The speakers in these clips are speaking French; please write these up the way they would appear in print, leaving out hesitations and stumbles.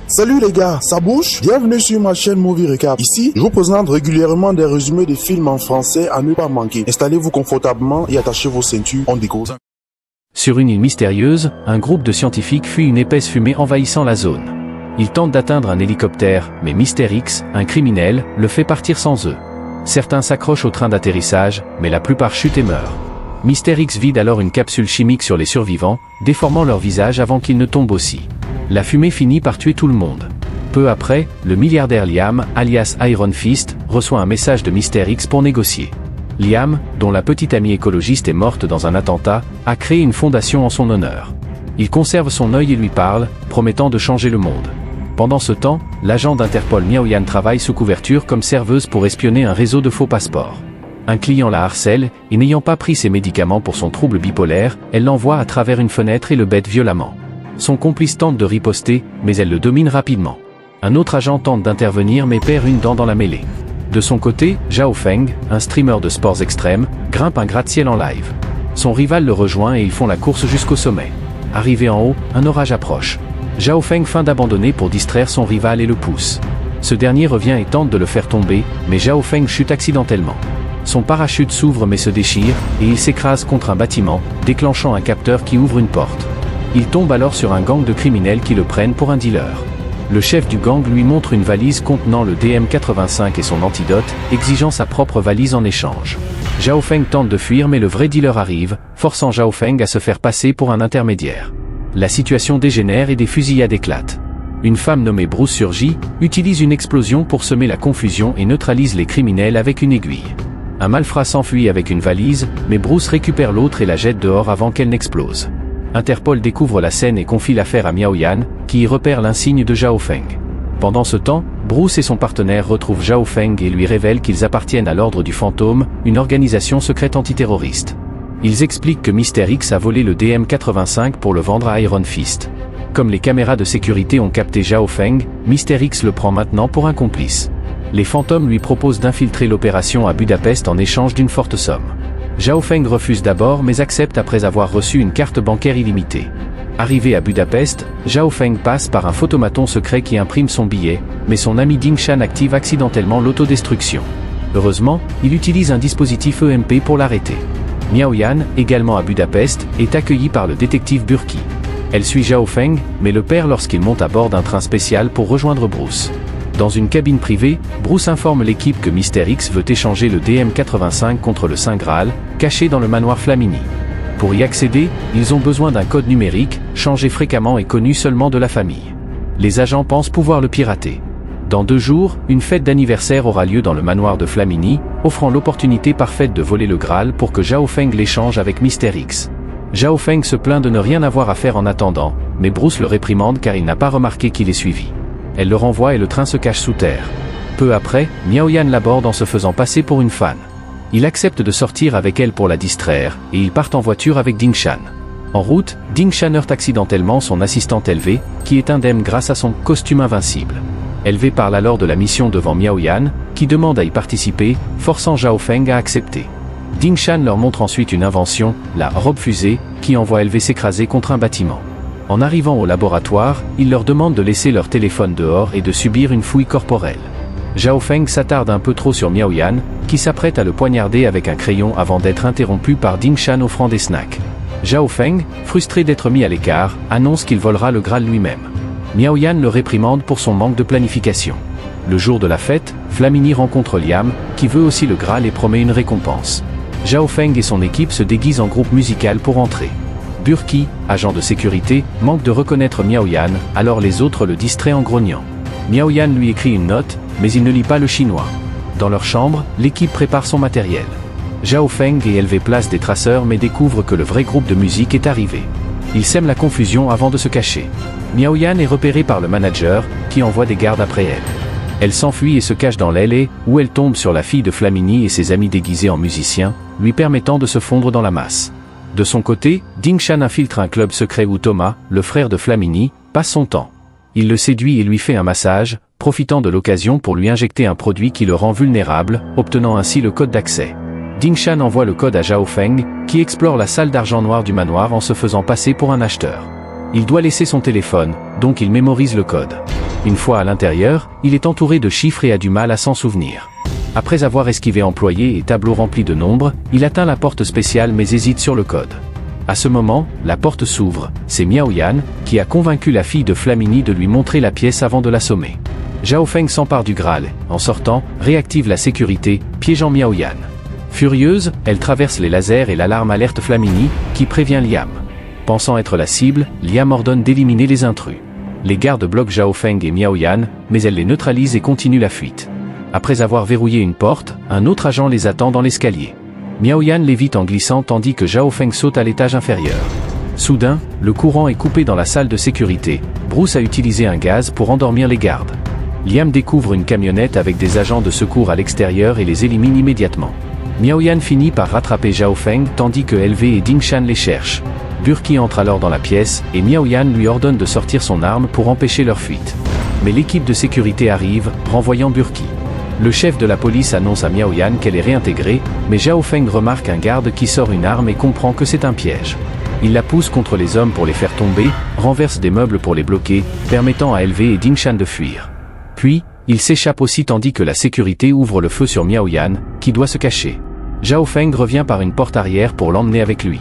Salut les gars, ça bouge? Bienvenue sur ma chaîne Movie Recap. Ici, je vous présente régulièrement des résumés des films en français à ne pas manquer. Installez-vous confortablement et attachez vos ceintures, on découvre. Sur une île mystérieuse, un groupe de scientifiques fuit une épaisse fumée envahissant la zone. Ils tentent d'atteindre un hélicoptère, mais Mr. X, un criminel, le fait partir sans eux. Certains s'accrochent au train d'atterrissage, mais la plupart chutent et meurent. Mr. X vide alors une capsule chimique sur les survivants, déformant leur visage avant qu'ils ne tombent aussi. La fumée finit par tuer tout le monde. Peu après, le milliardaire Liam, alias Iron Fist, reçoit un message de Mr. X pour négocier. Liam, dont la petite amie écologiste est morte dans un attentat, a créé une fondation en son honneur. Il conserve son œil et lui parle, promettant de changer le monde. Pendant ce temps, l'agent d'Interpol Miao Yan travaille sous couverture comme serveuse pour espionner un réseau de faux passeports. Un client la harcèle, et n'ayant pas pris ses médicaments pour son trouble bipolaire, elle l'envoie à travers une fenêtre et le bête violemment. Son complice tente de riposter, mais elle le domine rapidement. Un autre agent tente d'intervenir mais perd une dent dans la mêlée. De son côté, Zhao Feng, un streamer de sports extrêmes, grimpe un gratte-ciel en live. Son rival le rejoint et ils font la course jusqu'au sommet. Arrivé en haut, un orage approche. Zhao Feng feint d'abandonner pour distraire son rival et le pousse. Ce dernier revient et tente de le faire tomber, mais Zhao Feng chute accidentellement. Son parachute s'ouvre mais se déchire, et il s'écrase contre un bâtiment, déclenchant un capteur qui ouvre une porte. Il tombe alors sur un gang de criminels qui le prennent pour un dealer. Le chef du gang lui montre une valise contenant le DM85 et son antidote, exigeant sa propre valise en échange. Zhao Feng tente de fuir mais le vrai dealer arrive, forçant Zhao Feng à se faire passer pour un intermédiaire. La situation dégénère et des fusillades éclatent. Une femme nommée Bruce surgit, utilise une explosion pour semer la confusion et neutralise les criminels avec une aiguille. Un malfrat s'enfuit avec une valise, mais Bruce récupère l'autre et la jette dehors avant qu'elle n'explose. Interpol découvre la scène et confie l'affaire à Miao Yan, qui y repère l'insigne de Zhao Feng. Pendant ce temps, Bruce et son partenaire retrouvent Zhao Feng et lui révèlent qu'ils appartiennent à l'Ordre du Fantôme, une organisation secrète antiterroriste. Ils expliquent que Mr. X a volé le DM85 pour le vendre à Iron Fist. Comme les caméras de sécurité ont capté Zhao Feng, Mr. X le prend maintenant pour un complice. Les fantômes lui proposent d'infiltrer l'opération à Budapest en échange d'une forte somme. Zhao Feng refuse d'abord mais accepte après avoir reçu une carte bancaire illimitée. Arrivé à Budapest, Zhao Feng passe par un photomaton secret qui imprime son billet, mais son ami Ding Shan active accidentellement l'autodestruction. Heureusement, il utilise un dispositif EMP pour l'arrêter. Miao Yan, également à Budapest, est accueillie par le détective Burki. Elle suit Zhao Feng, mais le perd lorsqu'il monte à bord d'un train spécial pour rejoindre Bruce. Dans une cabine privée, Bruce informe l'équipe que Mr. X veut échanger le DM85 contre le Saint Graal, caché dans le manoir Flamini. Pour y accéder, ils ont besoin d'un code numérique, changé fréquemment et connu seulement de la famille. Les agents pensent pouvoir le pirater. Dans 2 jours, une fête d'anniversaire aura lieu dans le manoir de Flamini, offrant l'opportunité parfaite de voler le Graal pour que Zhao Feng l'échange avec Mr. X. Zhao Feng se plaint de ne rien avoir à faire en attendant, mais Bruce le réprimande car il n'a pas remarqué qu'il est suivi. Elle le renvoie et le train se cache sous terre. Peu après, Miao Yan l'aborde en se faisant passer pour une fan. Il accepte de sortir avec elle pour la distraire, et ils partent en voiture avec Ding Shan. En route, Ding Shan heurte accidentellement son assistante LV, qui est indemne grâce à son costume invincible. LV parle alors de la mission devant Miao Yan, qui demande à y participer, forçant Zhao Feng à accepter. Ding Shan leur montre ensuite une invention, la robe fusée, qui envoie LV s'écraser contre un bâtiment. En arrivant au laboratoire, il leur demande de laisser leur téléphone dehors et de subir une fouille corporelle. Zhao Feng s'attarde un peu trop sur Miao Yan, qui s'apprête à le poignarder avec un crayon avant d'être interrompu par Ding Shan offrant des snacks. Zhao Feng, frustré d'être mis à l'écart, annonce qu'il volera le Graal lui-même. Miao Yan le réprimande pour son manque de planification. Le jour de la fête, Flamini rencontre Liam, qui veut aussi le Graal et promet une récompense. Zhao Feng et son équipe se déguisent en groupe musical pour entrer. Burki, agent de sécurité, manque de reconnaître Miao Yan, alors les autres le distraient en grognant. Miao Yan lui écrit une note, mais il ne lit pas le chinois. Dans leur chambre, l'équipe prépare son matériel. Zhao Feng et LV placent des traceurs mais découvrent que le vrai groupe de musique est arrivé. Ils sèment la confusion avant de se cacher. Miao Yan est repérée par le manager, qui envoie des gardes après elle. Elle s'enfuit et se cache dans l'aile, où elle tombe sur la fille de Flamini et ses amis déguisés en musiciens, lui permettant de se fondre dans la masse. De son côté, Ding Shan infiltre un club secret où Thomas, le frère de Flamini, passe son temps. Il le séduit et lui fait un massage, profitant de l'occasion pour lui injecter un produit qui le rend vulnérable, obtenant ainsi le code d'accès. Ding Shan envoie le code à Zhao Feng, qui explore la salle d'argent noir du manoir en se faisant passer pour un acheteur. Il doit laisser son téléphone, donc il mémorise le code. Une fois à l'intérieur, il est entouré de chiffres et a du mal à s'en souvenir. Après avoir esquivé employés et tableaux remplis de nombres, il atteint la porte spéciale mais hésite sur le code. À ce moment, la porte s'ouvre, c'est Miao Yan, qui a convaincu la fille de Flamini de lui montrer la pièce avant de l'assommer. Zhao Feng s'empare du Graal, en sortant, réactive la sécurité, piégeant Miao Yan. Furieuse, elle traverse les lasers et l'alarme alerte Flamini, qui prévient Liam. Pensant être la cible, Liam ordonne d'éliminer les intrus. Les gardes bloquent Zhao Feng et Miao Yan, mais elle les neutralise et continue la fuite. Après avoir verrouillé une porte, un autre agent les attend dans l'escalier. Miao Yan l'évite en glissant tandis que Zhao Feng saute à l'étage inférieur. Soudain, le courant est coupé dans la salle de sécurité. Bruce a utilisé un gaz pour endormir les gardes. Liam découvre une camionnette avec des agents de secours à l'extérieur et les élimine immédiatement. Miao Yan finit par rattraper Zhao Feng tandis que LV et Ding Shan les cherchent. Burki entre alors dans la pièce et Miao Yan lui ordonne de sortir son arme pour empêcher leur fuite. Mais l'équipe de sécurité arrive, renvoyant Burki. Le chef de la police annonce à Miao Yan qu'elle est réintégrée, mais Zhao Feng remarque un garde qui sort une arme et comprend que c'est un piège. Il la pousse contre les hommes pour les faire tomber, renverse des meubles pour les bloquer, permettant à LV et Ding Shan de fuir. Puis, il s'échappe aussi tandis que la sécurité ouvre le feu sur Miao Yan, qui doit se cacher. Zhao Feng revient par une porte arrière pour l'emmener avec lui.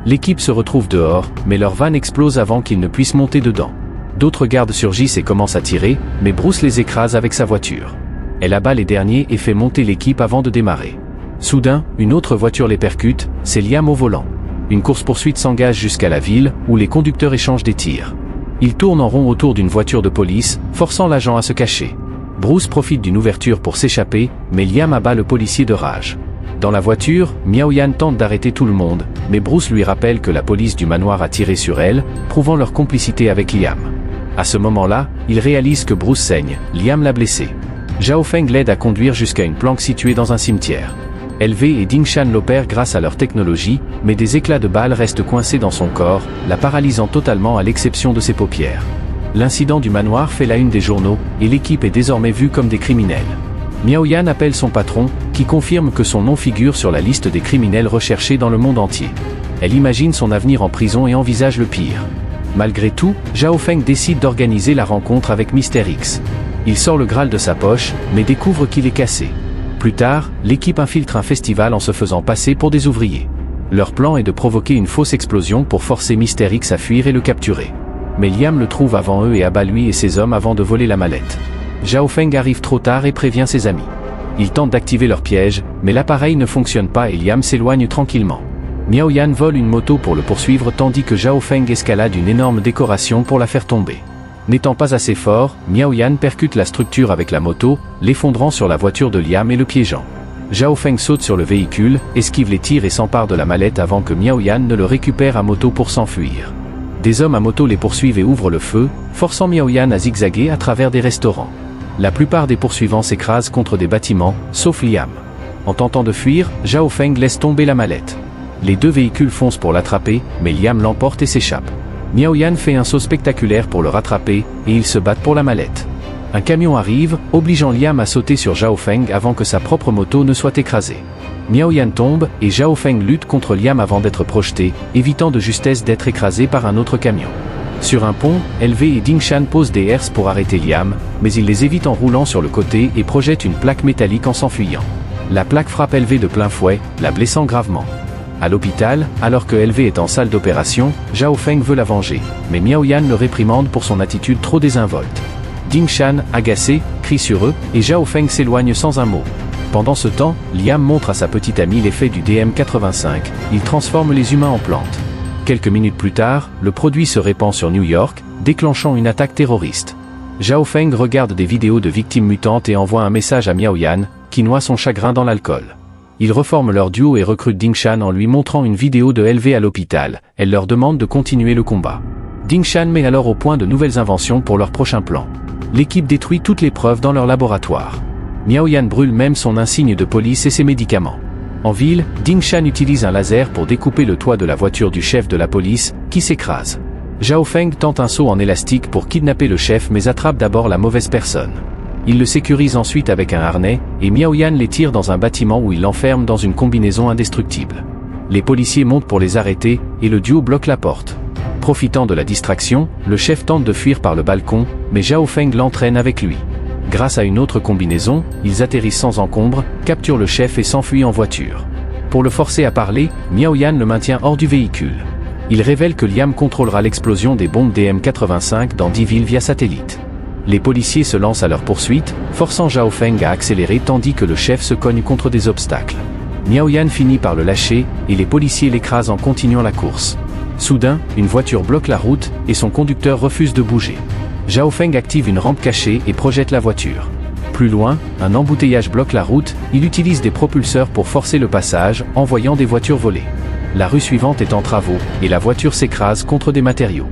L'équipe se retrouve dehors, mais leur van explose avant qu'ils ne puissent monter dedans. D'autres gardes surgissent et commencent à tirer, mais Bruce les écrase avec sa voiture. Elle abat les derniers et fait monter l'équipe avant de démarrer. Soudain, une autre voiture les percute, c'est Liam au volant. Une course-poursuite s'engage jusqu'à la ville, où les conducteurs échangent des tirs. Ils tournent en rond autour d'une voiture de police, forçant l'agent à se cacher. Bruce profite d'une ouverture pour s'échapper, mais Liam abat le policier de rage. Dans la voiture, Miao Yan tente d'arrêter tout le monde, mais Bruce lui rappelle que la police du manoir a tiré sur elle, prouvant leur complicité avec Liam. À ce moment-là, il réalise que Bruce saigne, Liam l'a blessé. Zhao Feng l'aide à conduire jusqu'à une planque située dans un cimetière. LV et Ding Shan l'opèrent grâce à leur technologie, mais des éclats de balles restent coincés dans son corps, la paralysant totalement à l'exception de ses paupières. L'incident du manoir fait la une des journaux, et l'équipe est désormais vue comme des criminels. Miao Yan appelle son patron, qui confirme que son nom figure sur la liste des criminels recherchés dans le monde entier. Elle imagine son avenir en prison et envisage le pire. Malgré tout, Zhao Feng décide d'organiser la rencontre avec Mr. X. Il sort le Graal de sa poche, mais découvre qu'il est cassé. Plus tard, l'équipe infiltre un festival en se faisant passer pour des ouvriers. Leur plan est de provoquer une fausse explosion pour forcer Mr. X à fuir et le capturer. Mais Liam le trouve avant eux et abat lui et ses hommes avant de voler la mallette. Zhao Feng arrive trop tard et prévient ses amis. Ils tentent d'activer leur piège, mais l'appareil ne fonctionne pas et Liam s'éloigne tranquillement. Miao Yan vole une moto pour le poursuivre tandis que Zhao Feng escalade une énorme décoration pour la faire tomber. N'étant pas assez fort, Miao Yan percute la structure avec la moto, l'effondrant sur la voiture de Liam et le piégeant. Zhao Feng saute sur le véhicule, esquive les tirs et s'empare de la mallette avant que Miao Yan ne le récupère à moto pour s'enfuir. Des hommes à moto les poursuivent et ouvrent le feu, forçant Miao Yan à zigzaguer à travers des restaurants. La plupart des poursuivants s'écrasent contre des bâtiments, sauf Liam. En tentant de fuir, Zhao Feng laisse tomber la mallette. Les deux véhicules foncent pour l'attraper, mais Liam l'emporte et s'échappe. Miao Yan fait un saut spectaculaire pour le rattraper, et ils se battent pour la mallette. Un camion arrive, obligeant Liam à sauter sur Zhao Feng avant que sa propre moto ne soit écrasée. Miao Yan tombe, et Zhao Feng lutte contre Liam avant d'être projeté, évitant de justesse d'être écrasé par un autre camion. Sur un pont, LV et Ding Shan posent des herses pour arrêter Liam, mais il les évite en roulant sur le côté et projette une plaque métallique en s'enfuyant. La plaque frappe LV de plein fouet, la blessant gravement. À l'hôpital, alors que LV est en salle d'opération, Zhao Feng veut la venger, mais Miao Yan le réprimande pour son attitude trop désinvolte. Ding Shan, agacé, crie sur eux, et Zhao Feng s'éloigne sans un mot. Pendant ce temps, Liam montre à sa petite amie l'effet du DM85, il transforme les humains en plantes. Quelques minutes plus tard, le produit se répand sur New York, déclenchant une attaque terroriste. Zhao Feng regarde des vidéos de victimes mutantes et envoie un message à Miao Yan, qui noie son chagrin dans l'alcool. Ils reforment leur duo et recrutent Ding Shan en lui montrant une vidéo de LV à l'hôpital. Elle leur demande de continuer le combat. Ding Shan met alors au point de nouvelles inventions pour leur prochain plan. L'équipe détruit toutes les preuves dans leur laboratoire. Miao Yan brûle même son insigne de police et ses médicaments. En ville, Ding Shan utilise un laser pour découper le toit de la voiture du chef de la police, qui s'écrase. Zhao Feng tente un saut en élastique pour kidnapper le chef mais attrape d'abord la mauvaise personne. Il le sécurise ensuite avec un harnais, et Miao Yan les tire dans un bâtiment où il l'enferme dans une combinaison indestructible. Les policiers montent pour les arrêter, et le duo bloque la porte. Profitant de la distraction, le chef tente de fuir par le balcon, mais Zhao Feng l'entraîne avec lui. Grâce à une autre combinaison, ils atterrissent sans encombre, capturent le chef et s'enfuient en voiture. Pour le forcer à parler, Miao Yan le maintient hors du véhicule. Il révèle que Liam contrôlera l'explosion des bombes DM-85 dans 10 villes via satellite. Les policiers se lancent à leur poursuite, forçant Zhao Feng à accélérer tandis que le chef se cogne contre des obstacles. Miao Yan finit par le lâcher, et les policiers l'écrasent en continuant la course. Soudain, une voiture bloque la route, et son conducteur refuse de bouger. Zhao Feng active une rampe cachée et projette la voiture. Plus loin, un embouteillage bloque la route, il utilise des propulseurs pour forcer le passage, envoyant des voitures volées. La rue suivante est en travaux, et la voiture s'écrase contre des matériaux.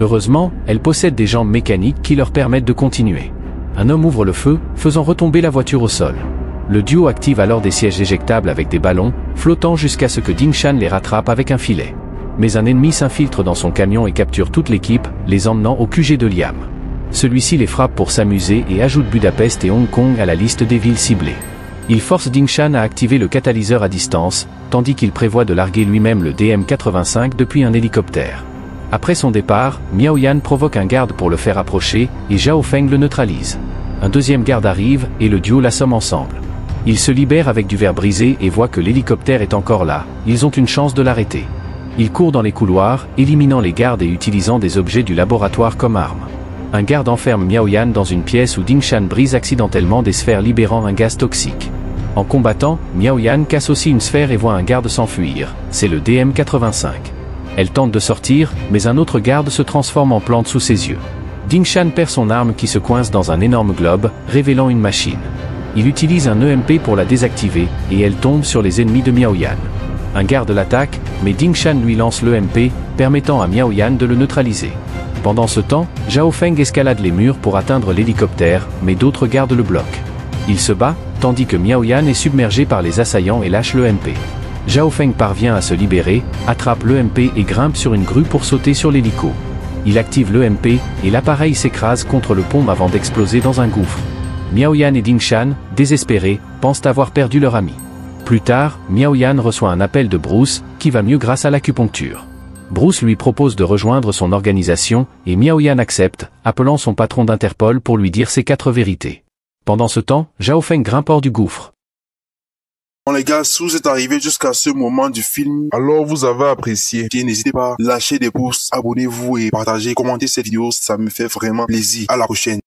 Heureusement, elle possède des jambes mécaniques qui leur permettent de continuer. Un homme ouvre le feu, faisant retomber la voiture au sol. Le duo active alors des sièges éjectables avec des ballons, flottant jusqu'à ce que Ding Shan les rattrape avec un filet. Mais un ennemi s'infiltre dans son camion et capture toute l'équipe, les emmenant au QG de Liam. Celui-ci les frappe pour s'amuser et ajoute Budapest et Hong Kong à la liste des villes ciblées. Il force Ding Shan à activer le catalyseur à distance, tandis qu'il prévoit de larguer lui-même le DM-85 depuis un hélicoptère. Après son départ, Miao Yan provoque un garde pour le faire approcher, et Zhao Feng le neutralise. Un deuxième garde arrive, et le duo l'assomme ensemble. Ils se libèrent avec du verre brisé et voient que l'hélicoptère est encore là, ils ont une chance de l'arrêter. Ils courent dans les couloirs, éliminant les gardes et utilisant des objets du laboratoire comme armes. Un garde enferme Miao Yan dans une pièce où Ding Shan brise accidentellement des sphères libérant un gaz toxique. En combattant, Miao Yan casse aussi une sphère et voit un garde s'enfuir, c'est le DM-85. Elle tente de sortir, mais un autre garde se transforme en plante sous ses yeux. Ding Shan perd son arme qui se coince dans un énorme globe, révélant une machine. Il utilise un EMP pour la désactiver, et elle tombe sur les ennemis de Miao Yan. Un garde l'attaque, mais Ding Shan lui lance l'EMP, permettant à Miao Yan de le neutraliser. Pendant ce temps, Zhao Feng escalade les murs pour atteindre l'hélicoptère, mais d'autres gardes le bloquent. Il se bat, tandis que Miao Yan est submergé par les assaillants et lâche l'EMP. Zhao Feng parvient à se libérer, attrape l'EMP et grimpe sur une grue pour sauter sur l'hélico. Il active l'EMP, et l'appareil s'écrase contre le pont avant d'exploser dans un gouffre. Miao Yan et Ding Shan, désespérés, pensent avoir perdu leur ami. Plus tard, Miao Yan reçoit un appel de Bruce, qui va mieux grâce à l'acupuncture. Bruce lui propose de rejoindre son organisation, et Miao Yan accepte, appelant son patron d'Interpol pour lui dire ses 4 vérités. Pendant ce temps, Zhao Feng grimpe hors du gouffre. Bon les gars, si vous êtes arrivés jusqu'à ce moment du film, alors vous avez apprécié. N'hésitez pas à lâcher des pouces, abonnez-vous et partagez, commentez cette vidéo, ça me fait vraiment plaisir. À la prochaine.